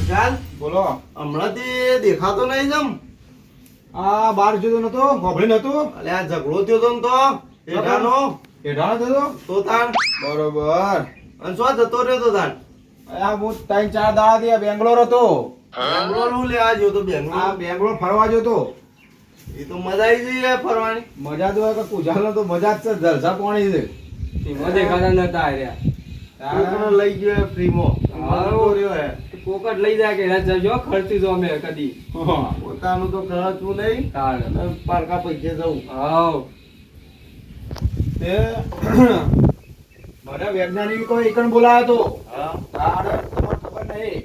વિશાલ બોલો. હમણાંથી દેખાતો નહીં જમ. આ બાર જોતો નતો, ગોભળી નતું. અલે આ ઝઘડો થયો તો ને તો એઠાનો હેઠાણો થતો. તો તાણ બરોબર. અને શું જતો રહ્યો તો તાણ આ હું 3-4 દાડાથી બેંગ્લોર હતો. બેંગ્લોર હું લેવા ગયો તો આ બેંગ્લોર. બેંગ્લોર ફરવા જતો. એ તો મજા આવી ગઈ યાર ફરવાની. મજા તો હોય કે કુજાલ તો મજા જ છે, જલસા પાણી છે. એમાં દેખાતા નતા આર્યા. છોકરો લઈ ગયો ફ્રીમાં. જતો રહ્યો હે. પોકટ લઈ જાય કે ના જજો ખર્ચી જો અમે કદી. હા. પોતાનું તો ખર્ચવું નહીં તાળ. અને પારકા પૈસે જવું. હાવ. તે મને વૈજ્ઞાનિકો એકણ બોલાયો તો. હા તારે તમને ખબર નહીં.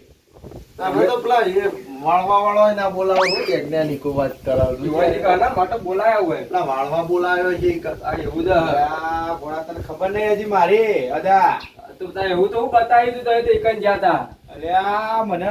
તમે તો પેલા એ વાળવા વાળો ના બોલાવો છો વૈજ્ઞાનિકો વાત કરાવો છો. યુવાજી કાના માટે બોલાયા હોય. પેલા વાળવા બોલાવ્યો છે ઈ આ એવું જ હ. આ ભોળા તને ખબર નહીં હજી મારી અદા. તો તારે એવું તો હું બતાવી દીધું તો એકન જાતા. અલ્યા મને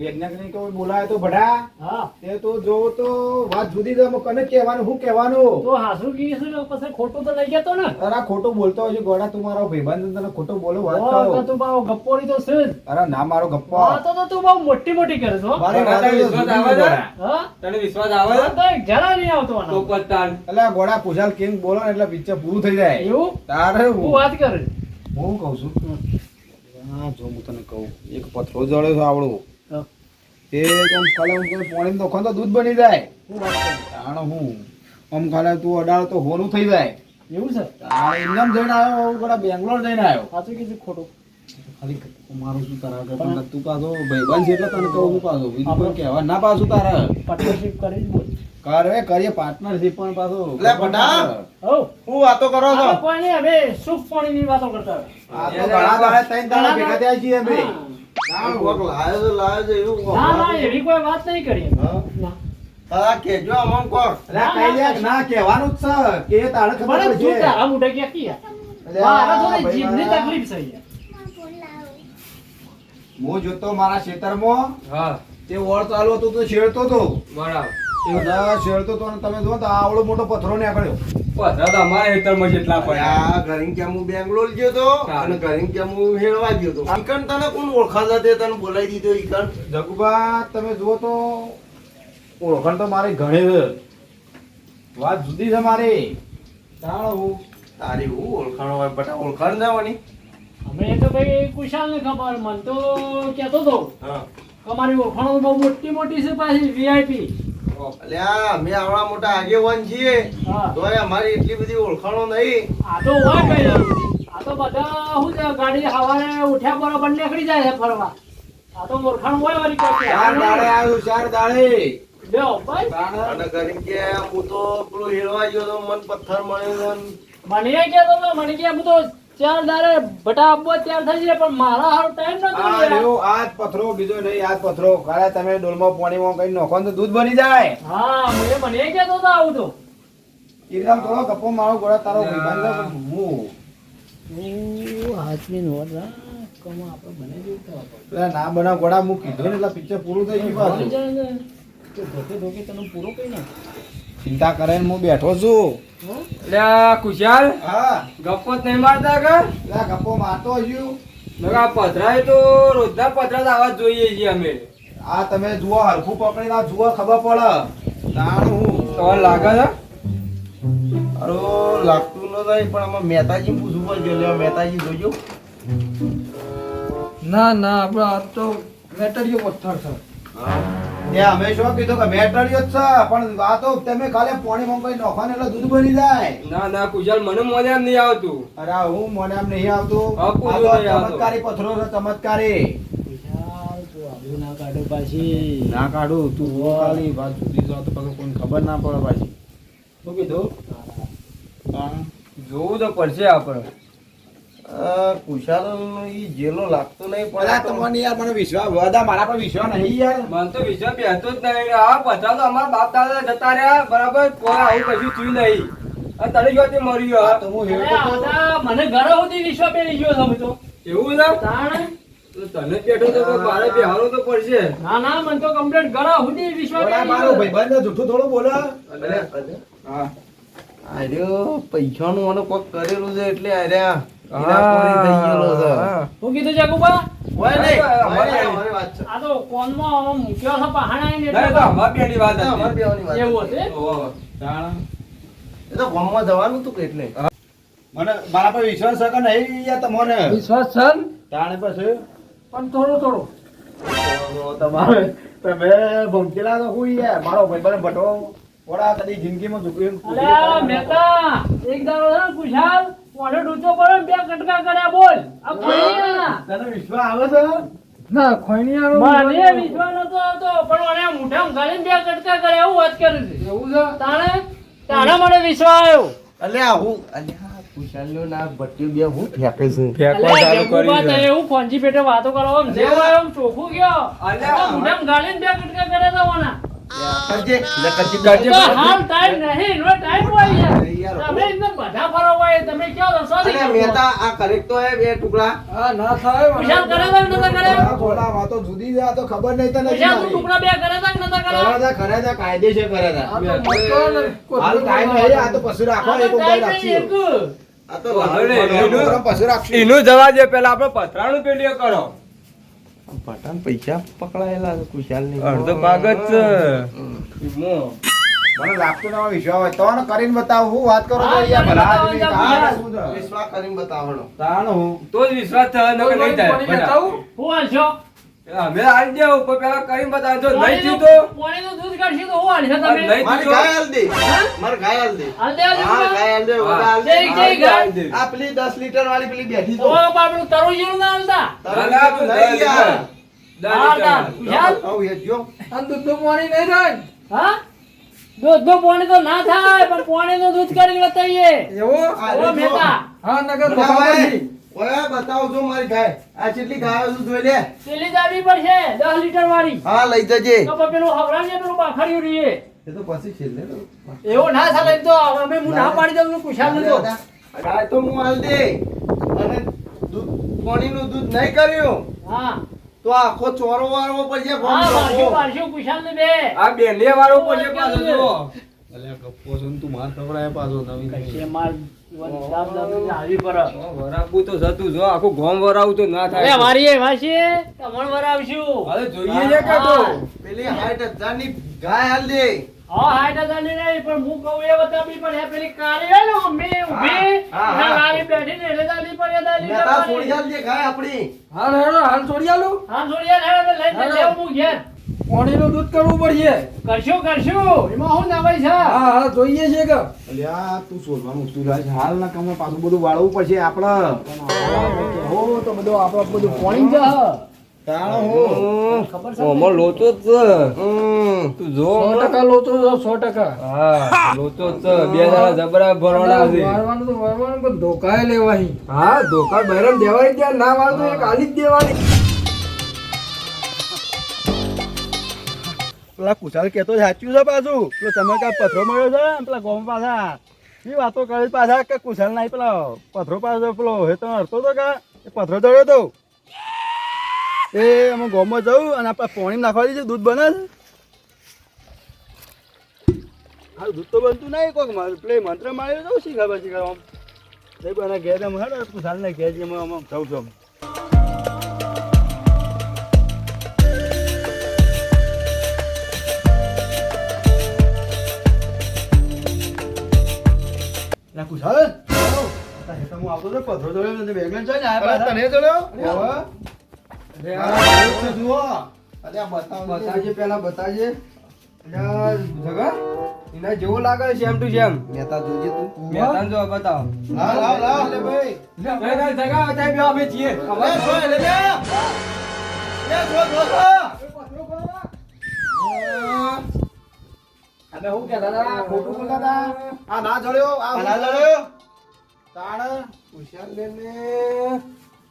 વૈજ્ઞાનિકો બોલાયો તો ભડા. હા તે તો જોવો તો વાત જુદી છે. કને કહેવાનું શું કહેવાનું? તો હાસુ કીધું ને પછી ખોટું તો લઈ ગયા તો ને તારા ખોટું બોલતો હોય છે ગોડા. તું મારો ભાઈબંધ તને ખોટું બોલો વાત ઓ, કરો. તો તું બહુ ગપ્પોડી તો છે જ. અરે ના મારો ગપ્પો. વાતો તો તું બહુ મોટી મોટી કરે છો મારી ગોડા, વાત તને વિશ્વાસ જુદી આવે છે? ગોડા. હા તને વિશ્વાસ આવે છે? તો એક જરા નહીં આવતો આનો. તો પત્તાન. એટલે ગોડા કુશાલ કિંગ બોલો ને એટલે પિક્ચર પૂરું થઈ જાય. એવું તારે હું વાત કરે હું કહું છું. હા જો હું તને કહું એક પથરો જડે છે આવડો. હા. તે આમ ખાલે પાણી તો ખોન તો દૂધ બની જાય. હું વાત કરું તાણ હું આમ ખાલે તું અડાળ તો હોનું થઈ જાય. એવું છે તારે ઇન્ડિયમ જઈને આવ્યો ગોડા બેંગ્લોર જઈને આવ્યો. સાચું કીધું ખોટું ખાલી મારું શું તારા આગળ પણ તું પાછો ભાઈબંધ છે એટલે તને કહું છું પાછો બીજું કોઈ કહેવા ના પાછું તારે પાર્ટનરશિપ કરી જ બોલ કરે કરીએ પાર્ટનરશિપ પણ પાછો એટલે ભડા. હો હું વાતો કરો છો? આપણે કોઈ નહીં હવે સુખ પાણીની વાતો કરતા હોય. આ તો ઘણા દાડા ત્રણ દાડા ભેગા થયા છીએ અમે. આ કોક લાયો છે એવું કોક. ના ના એવી કોઈ વાત નહીં કરી હા? ના તારા કહેજો અમન કોક. અલ્યા કઈ લ્યા ના કહેવાનું જ છે કે તારે ખબર મને પડશે. તું તારા મોઢે ક્યાં કી યાર? અલ્યા, મારા થોડી ભાઈ જીભની મારા. તકલીફ છે યાર. હું જોતો મારા ખેતરમાં હા. તે ઓળ ચાલુ હતું તો છેડતો હતો. બરાબર. બધા છેડતો હતો અને તમે જો તો આવડો મોટો પથરો નીકળ્યો. પતરા તો અમારા હેતરમાં જેટલા અરે પડ્યા. આ ઘડીને કેમ હું બેંગ્લોર ગયો તો અને ઘડીને કેમ હું હેળવા ગયો તો. ઈકણ તને કોણ ઓળખાતા તે તને બોલાવી દીધો ઈકણ? જગુબા તમે જુઓ તો ઓળખાણ તો મારી ઘણી છે. વાત જુદી છે મારી. જાણો હું તારી હું ઓળખાણ હોય બટા ઓળખાણ જવાની. અમે તો ભાઈ કુશાલને ખબર મન તો કહેતો હતો હા. કે અમારી ઓળખાણો બહુ મોટી મોટી છે પાછી વીઆઈપી. અલ્યા અમે આવડા મોટા આગેવાન છીએ હા તોય અમારી એટલી બધી ઓળખાણો નહીં. આ તો હોય કઈ આ તો બધા શું છે ગાડી સવારે ઉઠ્યા બરોબર નીકળી જાય છે ફરવા. આ તો ઓળખાણ હોય વાળી કોઈ ચાર દાડે આવ્યું 4 દાડે. બેહો ભાઈ અને ઘડીને કે હું તો પેલું હેળવા ગયો તો મન પથ્થર મળ્યો ને મને એ કહેતો હતો મને કે હું તો 4 દાડે ભટા આપવો તૈયાર થઈ જાય પણ મારા હારો ટાઈમ નતો આ યાર. રહ્યો આ જ પથરો બીજો નહીં આ જ પથરો. કાલે તમે ડોલમાં પાણીમાં કઈ નાખો ને તો દૂધ બની જાય. હા મને એ કહેતો હતો આવું તો એકદમ થોડો ગપ્પો મારો ગોળા તારો ભાઈબંધ છે પણ હું હાથની નોટ કમા આપણે બને જેવું એટલે ના બના ગોળા હું કીધું ને એટલે પિક્ચર પૂરું થઈ ગયું પાછું. ધોકે ધોકે તને પૂરો કઈ નાખ. ચિંતા કરે હું બેઠો છું. એટલે આ કુશાલ હા ગપ્પો જ નહીં મારતા કે? એટલે આ ગપ્પો મારતો હજુ. નકર આ પથરા એ તો રોજના પથરા જ આવા જ જોઈએ છીએ અમે. આ તમે જુઓ હરખું પકડીને આ જુઓ ખબર પડે. તાણ હું તમને લાગે છે? અરે લાગતું નથી પણ આમાં મહેતાજી પૂછવું પડશે. લ્યો મહેતાજી જોજો. ના ના આપડે આ તો મેટરિયો પથ્થર છે. એ અમે શું કીધું કે મેટરિયો જ છે પણ આ તો તમે ખાલી પાણી મંગાઈ નાખો ને એટલે દૂધ બની જાય. ના ના કુશાલ મને મોજે એમ નહીં આવતું. અરે હું મને આમ નહીં આવતું. હા, આ પૂરું તો નહીં આવતું. ચમત્કારી પથ્થરો છે ચમત્કારી. વિશાલ તું આબરૂ ના કાઢો પાછી. ના કાઢું તું જુઓ ખાલી વાત જુદી જો તો પછી કોઈને ખબર ના પડે પાછી. શું કીધું? જોવું તો પડશે આપણે. કુશાલ ઈ જેલો લાગતો નહીં અલા પણ તમને યાર મને વિશ્વાસ બધા મારા પર વિશ્વાસ નહીં યાર. મને તો વિશ્વાસ બેસતો જ નહીં. આ પથરા તો અમારા બાપ દાદા જતા રહ્યા બરાબર. કોઈ આવું કશું થયું નહીં. આ તને જોતે મર્યું આ હા. તો હું અરે હેડતો તો. આ મને ઘરે સુધી વિશ્વાસ પેલી ગયો તમે તો એવું છે? તાણ તો તને બેઠો તો કોઈ બારે બેહારો તો પડશે. ના ના મને તો કમ્પ્લીટ ઘરે સુધી વિશ્વાસ ઓલા પેલી મારો ગયો. ભાઈબંધ જૂઠું થોડું બોલે. હા આર્યો પૈસાનું મને કોક કરેલું છે એટલે આર્યા હા. એના કોરી થઈ ગયેલો છે. શું કીધું જગુબા? હોય નહીં. અમારી અમારી વાત છે. આ તો કોનમાં મૂક્યો છે પહાણાઈ ને ના, એ તો અમાર બેની વાત આ અમારે હતી. બેવાની વાત છે. એવું હશે? ઓહો. તાણ એ તો ગામમાં જવાનું હતું કે એટલે. મને મારા પર વિશ્વાસ છે કે નહીં યાર તમને વિશ્વાસ છે ને? તાણે પછી પણ થોડું થોડું તમારે તમે ભમકેલા તો હું યાર મારો ભાઈબંધ ભટો ઓડા કદી જિંદગીમાં ઝૂકીને અલ્યા મહેતા એક દાડો છે ને કુશાલ મોઢે ડૂચો પડે ને બે કટકા કર્યા બોલ આ ખોઈનિયાના. તને વિશ્વાસ આવે છે ના ખોઈનિયાનો મને વિશ્વાસ નતો આવતો પણ મને મોઢામાં ગાળીને બે કટકા કર્યા એવું વાત કર્યું છે. એવું છે તાણે મને વિશ્વાસ આવ્યો. અલ્યા હું અલ્યા કુશાલ્યો ના ભટ્ટીઓ બે હું ફેંકે છે. ફેંકવા અલ્યા ચાલુ કરી જગ્ગુબા છે. તે એવું ફોનજી પેટે વાતો કરવા આમ જેવો આવ્યો આમ ચોખ્ખું ગયો અલ્યા. મોઢામાં ગાળીને બે કટકા કર્યા તા ઓના. કરજે લે કરજે કરજે. તો હાલ ટાઈમ નહીં નો ટાઈમ હોય યાર. યાર. તમે એકદમ બધા ફરો હોય તમે ક્યાં રસોઈ અલ્યા મહેતા આ કરેક્ટ તો હે બે ટુકડા. કુશાલ કરે તા કે નતા કરે? થોડા વાતો જુદી છે આ તો ખબર નહીં તને કુશાલ તું ટુકડા બે કરે તા કે નતા કરે? ખરા કાયદેસર કર્યા હતા હાલ ટાઈમ નહીં આ તો પછી રાખો આ તો એક ટાઈમ રાખશો નહીં એક. આ તો વાંધો નહીં. લાલ- પછી રાખશું એનું જવા દે પેલા આપણે પથરાનું પેલી કરો પઠાણ પૈસા પકડાયેલા છે કુશાલ ની અડધો ભાગ જ છે. મને લાગતું ના વિશ્વાસ હોય તો ને કરીને બતાવ હું વાત કરો તો હા, યાર ભલા બતાવો, આદમી બતાવો. તાણ શું છે? વિશ્વાસ કરીને બતાવવાનો. તાણ હું તો જ વિશ્વાસ થાય નકર નહીં થાય બધા. હું હાલશો? અમે આવી જાવ પણ પેલા કરીને બતાવો જો નહીં થયું તો પાણીનું દૂધ કાઢશું તો હું હાલશો તમે? નહીં. મારી ગાય હાલ દે મારી ગાય હાલ દે હાલ દે, હાલ દે, હા હાલ દે. ગાય હાલ દે હા. ઓલા હાલ દે. જય જય ગાય. આ પેલી 10 લીટર વાળી પેલી બેઠી ઓ તો બાપડું તરું જેવું ના હાલતા. તારું ના, તો ના, નહીં યાર. હા, તાર. કુશાલ? આવું એ જો. હા? દૂધનું પાણી તો ના થાય પણ પાણીનું દૂધ કરીને બતાવીએ. આ ઓ મહેતા, ભાઈ, ઓય બતાવજો મારી ગાય આ કેટલી ગાયો છે જોઈ લે. પેલી દાબી પડશે 10 લીટર વાળી. હા લઈ જજે. તો પણ પેલું હવરાવીએ, પેલું બાખડ્યું રહીએ. એ તો પછી છેલ્લે તો. એવું ના ચાલે એમ તો અમે હું ના પાડી દઉં છું કુશાલ ને તો. ગાય તો હું હાલ દે અને દૂધ પાણીનું દૂધ નહીં કર્યું હા તો આખો ચોરો વારવો પડશે હા ફોન પાડશું કરો. પાડશું કુશાલ ને બે. આ બેને વાળો પડશે પાછો જુઓ. અલ્યા ગપ્પો છે ને તું માર ખવડાય પાછો નવી કશે માર જીવન દાબ દાબ આવી પર. વરાવવું તો જતું જો આખું ગોમ વરાવું તો ના અરે થાય વારીએ વાસી તમણ વરાવશું. હવે જોઈએ છે કે તો પેલી 60,000 ની ગાય હાલ દે. હા 60,000 ની નહીં પણ હું કહું એ બતાવી પડે પેલી કાળી હોય ને અમે ઊભી હા, હા. ના લારી બેઠીને એટલે દાલી પડે દાલી મહેતા છોડી હાલ દે ગાય આપણી. હા છોડિયા ને લઈને લેવું હું ઘેર. કરશું એમાં હું નવાઈ છે. અલ્યા તું શોધવાનું તું જાય છે. હાલ ના કામ પાછું બધું વાળવું પડશે આપણે હો તો બધું આપણે બધું પોણી જ હ. તાણ હું ખબર છે ઓમાં લોચો જ છે. તું જો 100% લોચો છે, 100%. હા લોચો જ છે. બે જણા જબરા ભરવાના છે હા ધોકા બહેરમ દેવાની ત્યાં ના વાળતો એક આલી જ દેવાની. પેલા કુશાલ કેતો સાચું છે પાછું પેલો ચમરકાર પથરો મળ્યો છે ને પેલા ગોમ પાછા એ વાતો કરે પાછા કે કુશાલ નહીં પેલા પથરો પાછો પેલો હે તો હરતો તો કે એ પથરો ચડ્યો તો એ અમે ગોમમાં જવું અને આપણે પાણી નાખવા દઈએ દૂધ બને છે હા દૂધ તો બનતું નહીં કોઈક પેલે મંત્ર માર્યો તો શી ખબર છે કે આમ નહીં બને ઘેર એમ હેડો કુશાલ ને ઘેર જઈએ આમ જવું છું ના કુશાલ હું આવતો હતો પથરો ચડ્યો ને વેગન છે ને આ તને ચડ્યો જુઓ અરે આ બતાવ બતાજે પેલા બતાજે જગા એના જેવો લાગે છે સેમ ટુ સેમ. મહેતા જોજે તું. મેદાન જો બતાવો. લાવ લે ભાઈ. જગા બતાવી બે અમે છીએ. લે સો લે લે લે અને હું કહેતા હતા ખોટું બોલતા હતા આ ના ચડ્યો આ ના ચડ્યો. તાણ કુશાલ લે ને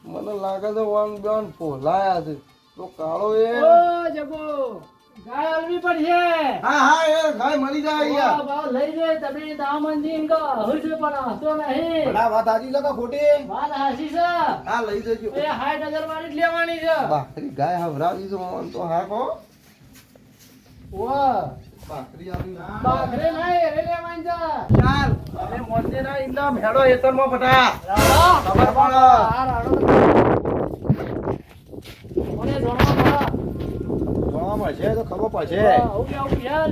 મને લાગે છે વાન બેન ફોલાયા છે તો કાળો એ ઓ જગો ગાય હલવી પડશે. હા હા એ ગાય મળી જાય ઓ યાર. બાવ લઈ જાય તમે દામનજી ઇનકો હરસે પણ હસતો નહીં. ભલા વાત સાચી છે કે ખોટી વાત હાસી છે. હા લઈ જજો. એ 60,000 વાળી જ લેવાની છે. ભાખરી ગાય હવરાવી છે આમ તો હા કો ઓ ભાખરી આવી બાખરે નહીં એ લેવાની છે. ચાલ અરે મોજે ના ઇન્દમ હેડો એતરમાં બટા રાડો. ખબર પડે. હા, રાડો. મને જોણવા પડે. હશે તો ખબર પડશે. આવું કેવું યાર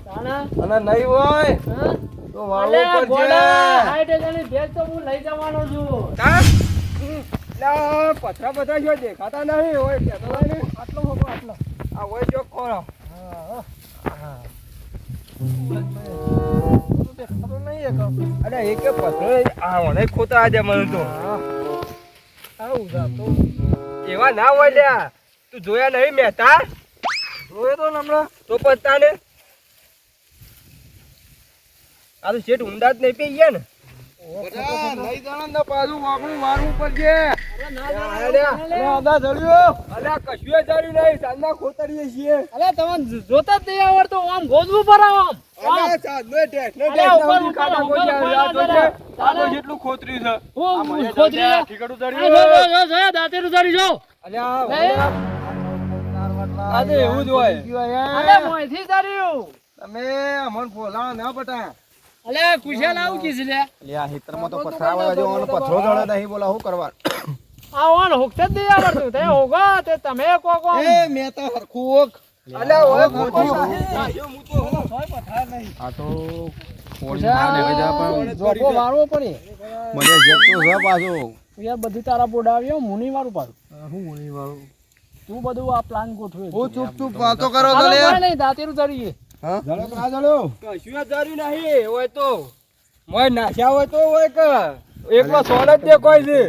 તાણા અને નહીં હોય હા તો અલે વાળવું ગોડા પડશે. 60,000 ની ભેંસ તો હું લઈ જવાનો છું પથરા બધા જો દેખાતા નહીં હોય કહેતો નહીં. આટલો હોકો આટલો આ હોય જો કોણ અરે એક પથરો આ મને ખોતા આજે મને તો આવું જાતો એવા ના હોય લ્યા તું જોયા નહીં મહેતા જોયો તો ને હમણાં? તો પત્તા ને આ તો શેઠ ઊંડા જ નહીં પી ગયા ને બધા લઈ જાણે ને પાછું વાપરું વારવું પડશે. અરે ના અરે આદા જડ્યો. અલ્યા કશું જાણ્યું નહીં સાંજના ખોતરીએ છીએ અલે તમને જોતા જ નહીં આવડતું આમ ગોદવું પડે આમ અલ્યા સાંજનો ટેક્સ ને અરે ટેક્સ ઉપર, ના ઉપર, ખાતા ઉપર, કોઈ ઉપર, આ ઉપર, જોજે. ઉપર. આ તો જેટલું ખોતરી છે હું ખોદરી ઠીકડું જો જડ્યું. જો દાંતેરું જડી જો અલ્યા નહીં. આ તો એવું જ હોય અલે મોંથી જડ્યું તમે અમન ફોલાવો ના બટા. અલે કુશલ આવું કીસ લે પથરો જડે નહીં બોલા શું કરવા? આવન હોકતે જ નહીં આવડતું તે હોગો તે તમે કોકો મેં તો હરખું અલ્યા ઓય ખોતરી આ તો જોકો મારવો પડે મને જગતો છે પાછો. યાર બધી તારા બોડાવ્યો મુની મારું પાડું તું બધું આ પ્લાન ગોઠવ્યો હું ચૂપ ચૂપ વાતો કરો તો હાલો, લે. કોઈ નહીં દાંતેરું જડીએ જડો તો આ જડો. કશું જાણ્યું નહીં હોય તો મોય નાખ્યા હોય તો હોય કે એકલો સોન જ દેખાય છે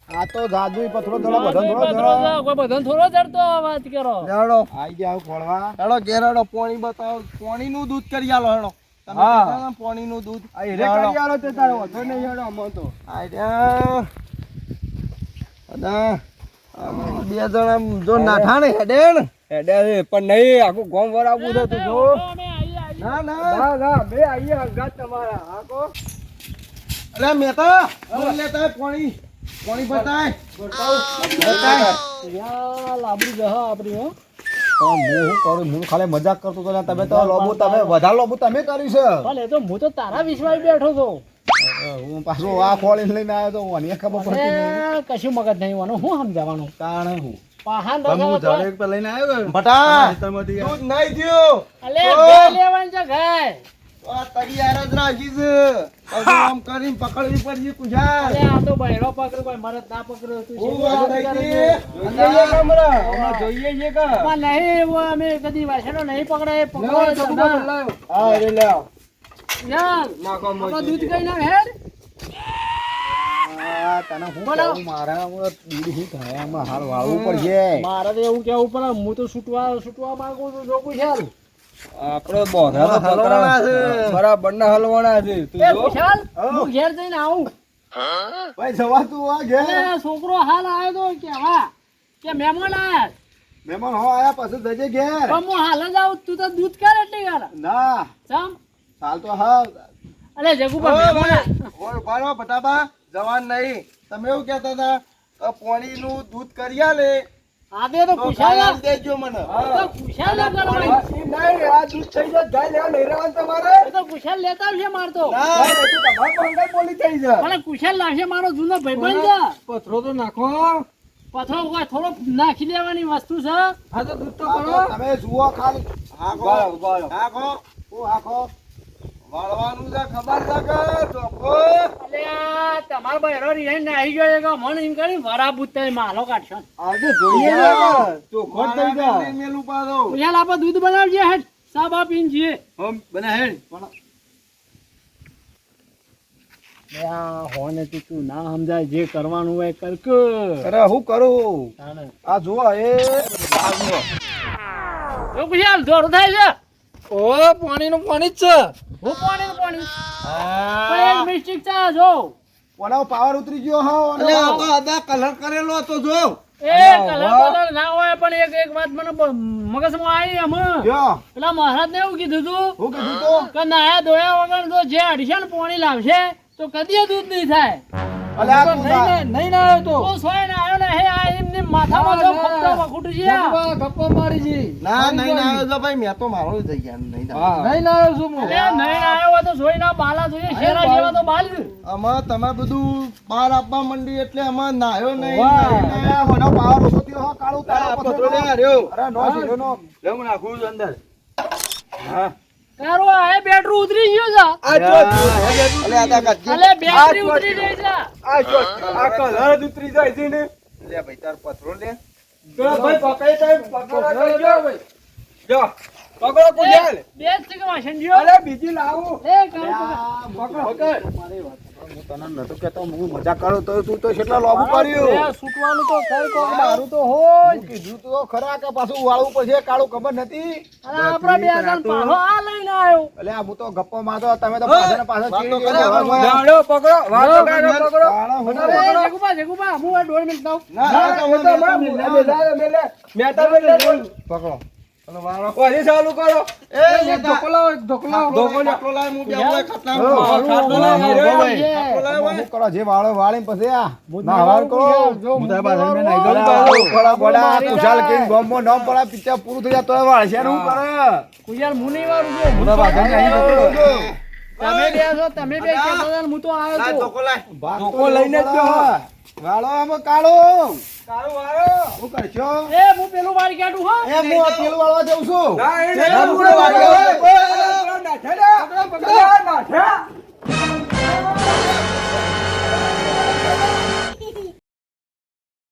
આ તો જાદુ પથરો કોઈ બધાને થોડો જડતો વાત કરો હેડો આઈ ગયા ફોડવા. હેડો ઘેર હેડો પાણી બતાવો. પાણીનું દૂધ કરી આલો હેડો. તમે હા. કીધા ને પાણીનું દૂધ. આ હેરે કરી આલો તે તારો વધો નહીં હેડો અમો તો આઈ રહ્યા. અદા બે જણા જો નાઠા ને હેડે ને. હેડે છે પણ નહીં આખું ગોમ વરાવવું છે તું જો ના ના ના ના બે આઈએ હંગાત તમારા આખો અલે મેતા દૂધ લેતા આય પાણી. પાણી બતાય. બતાય. યાર લાબડી જહ આપડી હો હું શું કરું? હું ખાલી મજાક કરતો હતો ને તમે તો લોબુ તમે વધારે લોબુ તમે કર્યું છે. ભલે તો હું તો તારા વિશ્વાસ બેઠો છો હું પાછો આ ખોળીને લઈને આવ્યો તો મને ખબર પડતી નહીં. અરે, કશું મગજ નહીં વાનું હું સમજાવવાનું તાણે હું પહાણ પણ હું રખાવો ઝાડ એક પર લઈને આવ્યો ને. બટા ખેતરમાંથી દૂધ નહીં થયું. અલે ઓ! બે લેવાનું છે ગાય આ તૈયાર જ રાખી છે. પછી આમ કરીને પકડવી પડશે કુશાલ. અલે આ તો બહેરો પકડ્યો કોઈ મરદ ના પકડ્યો તું હું શું વાત વાત થઈ કરે હતી. છે? જોઈએ કે હમણાં હમણાં જોઈએ છે કે પણ નહીં એવું અમે કદી વાસણો નહીં પકડે એ પકડો લાવો, જ ચપ્પુ ના. પકડ લાવો. હા રે લાવ યાર નાખો મોય આમાં દૂધ જોઈએ. કઈ ના હેડ આ તને હું બોલો. કહું, મારા દૂધ શું થાય? આમાં હાલ વાળવું પડશે. મારે તો એવું કેવું પડે હું તો છૂટવા માંગુ છું જો કુશાલ આપણે બોધા તો હલવાના છે. બરાબર ના હલવાના છે તું એ જો કુશાલ હું ઘેર જઈને આવું ભાઈ જવા તું આ ઘેર. અલે આ છોકરો હાલ આવ્યો તો કેવા કે મહેમાન આયા મહેમાન હો આયા પછી જજે ઘેર. પણ હું હાલ જ આવું તું તો દૂધ કર એટલી કર ના ચમ હાલ તો હા. અલે જગુબા મહેમાન આયા. ઓય ઉભા રહો બટાબા. જવાન નહીં. તમે એવું કહેતા હતા કે પાણીનું દૂધ કરી આલે આ દે તો તો કુશાલ ગાય દેજો મને. તો કુશાલ ના કરવાનું નહીં આ દૂધ થઈ જાય ગાય લેવા નહીં રહેવાનું તમારે એ તો કુશાલ લેતા આવશે મારતો ના, ગાય નહીં તો તમારે બંગાળ બોલી થઈ જાય પણ કુશાલ લાવશે મારો જૂનો ભાઈબંધ છે પથરો તો નાખો પથરો કોઈ થોડો નાખી દેવાની વસ્તુ છે આ તો દૂધ તો આ કરો તો તમે જુઓ ખાલી. હાંકો. ગાળો, ગાળો. હાંકો. હું હાંકો. વાળવાનું છે ખબર છે કે ચોખ્ખો? અલે આ તમારો બહેરો રિહાઈ નાહી ગયો છે કે મને એમ કરી વરા બુત્તા માલો કાઢશો આજે જોઈએ ને ચોખ્ખો જ થઈ મારા જાય મેલું પાડો. કુશાલ આપણે દૂધ બનાવજે હેડ સાબા પીન છીએ બના હેડ હોને તું ના સમજાય જે કરવાનું હોય કર અરે હું કરું? આ જુઓ એ આ જુઓ. જો કુશાલ જોર થાય છે ઓ પાણીનું પાણી જ છે હું પાણી પણ એક મિસ્ટેક છે જો ઓલા પાવર ઉતરી ગયો હા. અલે આ તો અદા કલર કરેલો હતો જો. એ કલર બલર ના હોય પણ એક વાત મને મગજમાં આવી અમે જો પેલા મહારાજ ને એવું કીધું તું હું કીધું તો કે નાયા ધોયા વગર તો જે અડીશન પાણી લાવશે તો કદી દૂધ નહીં થાય અલે આ તું ના- નહીં ના આવ્યો તો તો સોય ને આવ્યો ને હે આ એમને માથામાં જો ખપતો ખોટું છે આ. ગપ્પા મારી જી ના નહીં ના આવ્યો તો ભાઈ મેં તો મારો જ થઈ ગયા નહીં ના નહીં ના આવ્યો છું હું અરે નહીં આવ્યો હોય તો જોઈ ના બાલા જોઈએ શેરા જેવા તો બાલ છે. આમાં તમે બધું બહાર આપવા માંડી એટલે આમાં નાયો નહીં વાહ. મને પાવર ઓછો થયો હા કાળું આ પથરો લે રહ્યો અરે નો સીધો નો લે હું નાખું છું અંદર હા તારો આ બેટરી ઉતરી ગયો છે. આ જો અલે આ તા ગજ્જી અલે બેટરી ઉતરી ગઈ છે. આ જો આ કલર જ ઉતરી જાય છે ને લે ભાઈ તાર પથરો લે તો ભાઈ પકડી તો પકડો ભાઈ જો પકડો કુજાલ બે જ છે કે વાસણજીઓ? અરે બીજી લાવું એ કામ પકડ. હું તને નતો કેતો હું મજા કરો તો તું તો કેટલા લોબુ કર્યું એ છૂટવાનું તો કઈ કોક મારું તો હોય કીધું તો ખરા કે પાછું વાળવું પડશે કાળું ખબર નથી અરે આપણા બે જણ પાછો આ લઈને આવ્યો. અલે આ હું તો ગપ્પો મારતો તમે તો પાછળ પાછળ ચીડી ગયો લાડો પકડો વાતો કાઢો પકડો અરે જગુબા જગુબા હું આ 2 મિનિટ લાવ. પકડો પછી ચાલુ કરો એ ધોકો લાવો એક ધોકો લાવો ધોકો લાય હું બે બોય ખાટલા કરો જે વાળો વાળી પછી આ ના હવાર કરો હું તારા પાસે મેં નાઈ ગયો બડા બડા કુશાલ કિંગ ગોમો નામ પડા પિક્ચર પૂરું થઈ જાય તો વાળ છે હું કરે કુયાર હું નહીં વારું છું. હું તારા પાસે નાઈ ગયો તમે બે છો તમે બે કહેતા હતા ને હું તો આવ્યો છું. ધોકો લઈને જ ગયો વાળો આમાં કાળો કાળું વાળો હું કરશો એ હું પેલું વાળી કાઢું હો. એ હું આ પેલું વાળવા જઉં છું ના એ ના, નહીં હું વાળવા નાઠે